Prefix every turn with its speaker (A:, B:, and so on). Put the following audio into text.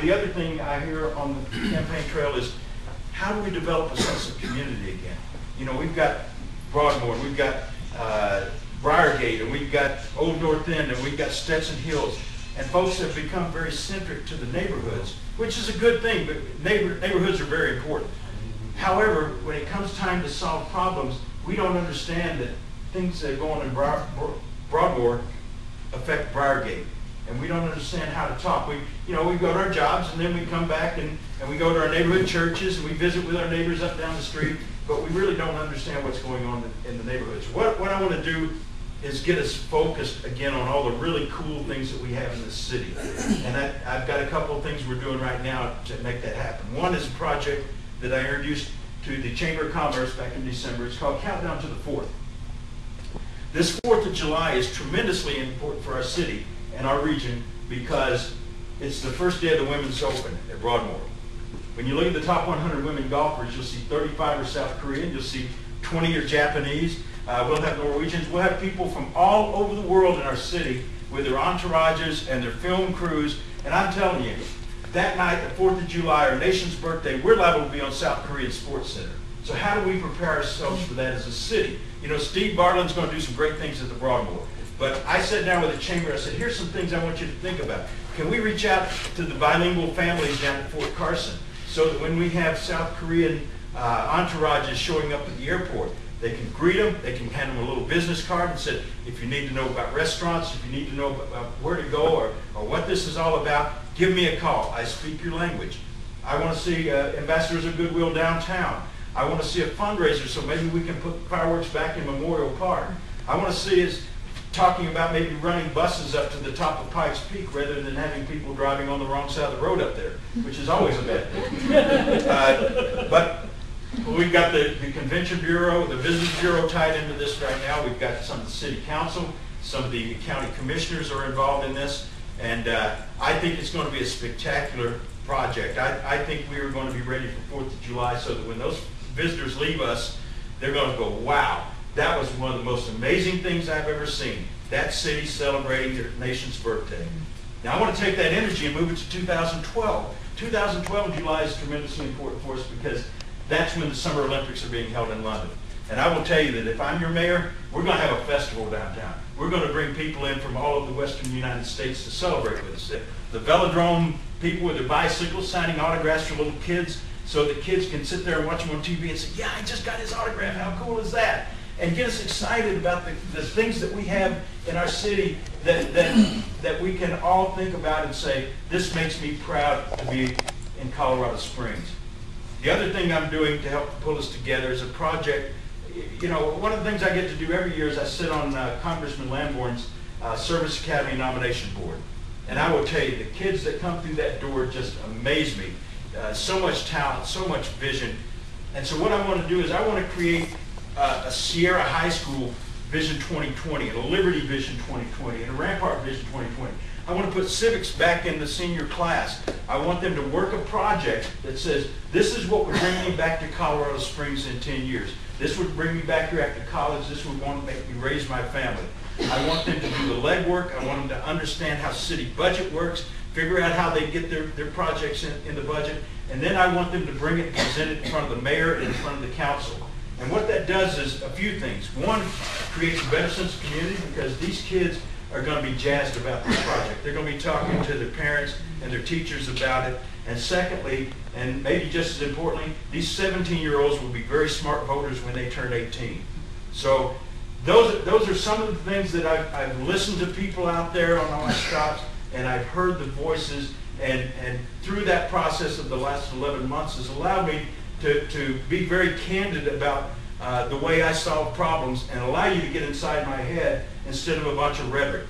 A: The other thing I hear on the campaign trail is, how do we develop a sense of community again? You know, we've got Broadmoor, we've got Briargate, and we've got Old North End, and we've got Stetson Hills. And folks have become very centric to the neighborhoods, which is a good thing, but neighborhoods are very important. However, when it comes time to solve problems, we don't understand that things that go on in Broadmoor affect Briargate. And we don't understand how to talk. We go to our jobs, and then we come back and we go to our neighborhood churches, and we visit with our neighbors up down the street, but we really don't understand what's going on in the neighborhoods. What I want to do is get us focused again on all the really cool things that we have in this city. And I've got a couple of things we're doing right now to make that happen. One is a project that I introduced to the Chamber of Commerce back in December. It's called Countdown to the 4th. This 4th of July is tremendously important for our city and our region because it's the first day of the Women's Open at Broadmoor. When you look at the top 100 women golfers, you'll see 35 are South Korean, you'll see 20 are Japanese, we'll have Norwegians, we'll have people from all over the world in our city with their entourages and their film crews, and I'm telling you, that night, the 4th of July, our nation's birthday, we're liable to be on South Korean Sports Center. So how do we prepare ourselves for that as a city? You know, Steve Bartlin's going to do some great things at the Broadmoor. But I sat down with the chamber, I said, here's some things I want you to think about. Can we reach out to the bilingual families down at Fort Carson so that when we have South Korean entourages showing up at the airport, they can greet them, they can hand them a little business card and say, if you need to know about restaurants, if you need to know about where to go or what this is all about, give me a call. I speak your language. I want to see Ambassadors of Goodwill downtown. I want to see a fundraiser so maybe we can put fireworks back in Memorial Park. I want to see us talking about maybe running buses up to the top of Pikes Peak rather than having people driving on the wrong side of the road up there, which is always a bad thing. But we've got the Convention Bureau, the Visitors Bureau tied into this right now. We've got some of the City Council, some of the county commissioners are involved in this, and I think it's going to be a spectacular project. I think we are going to be ready for 4th of July so that when those visitors leave us, they're going to go, wow, that was one of the most amazing things I've ever seen. That city celebrating their nation's birthday. Now I want to take that energy and move it to 2012. 2012 in July is tremendously important for us because that's when the Summer Olympics are being held in London. And I will tell you that if I'm your mayor, we're going to have a festival downtown. We're going to bring people in from all over the western United States to celebrate with us. The velodrome people with their bicycles signing autographs for little kids so that kids can sit there and watch them on TV and say, yeah, I just got his autograph. How cool is that? And get us excited about the things that we have in our city that we can all think about and say, this makes me proud to be in Colorado Springs. The other thing I'm doing to help pull us together is a project. You know, one of the things I get to do every year is I sit on Congressman Lamborn's Service Academy Nomination Board. And I will tell you, the kids that come through that door just amaze me. So much talent, so much vision. And so what I want to do is I want to create a Sierra High School Vision 2020, and a Liberty Vision 2020, and a Rampart Vision 2020. I want to put civics back in the senior class. I want them to work a project that says, this is what would bring me back to Colorado Springs in 10 years. This would bring me back here after college. This would want to make me raise my family. I want them to do the legwork. I want them to understand how city budget works, figure out how they get their projects in the budget, and then I want them to bring it and present it in front of the mayor and in front of the council. And what that does is a few things. One, creates a better sense of community because these kids are going to be jazzed about this project. They're going to be talking to their parents and their teachers about it. And secondly, and maybe just as importantly, these 17-year-olds will be very smart voters when they turn 18. So those are some of the things that I've listened to people out there on all my stops, and I've heard the voices, and through that process of the last 11 months has allowed me to be very candid about the way I solve problems and allow you to get inside my head instead of a bunch of rhetoric.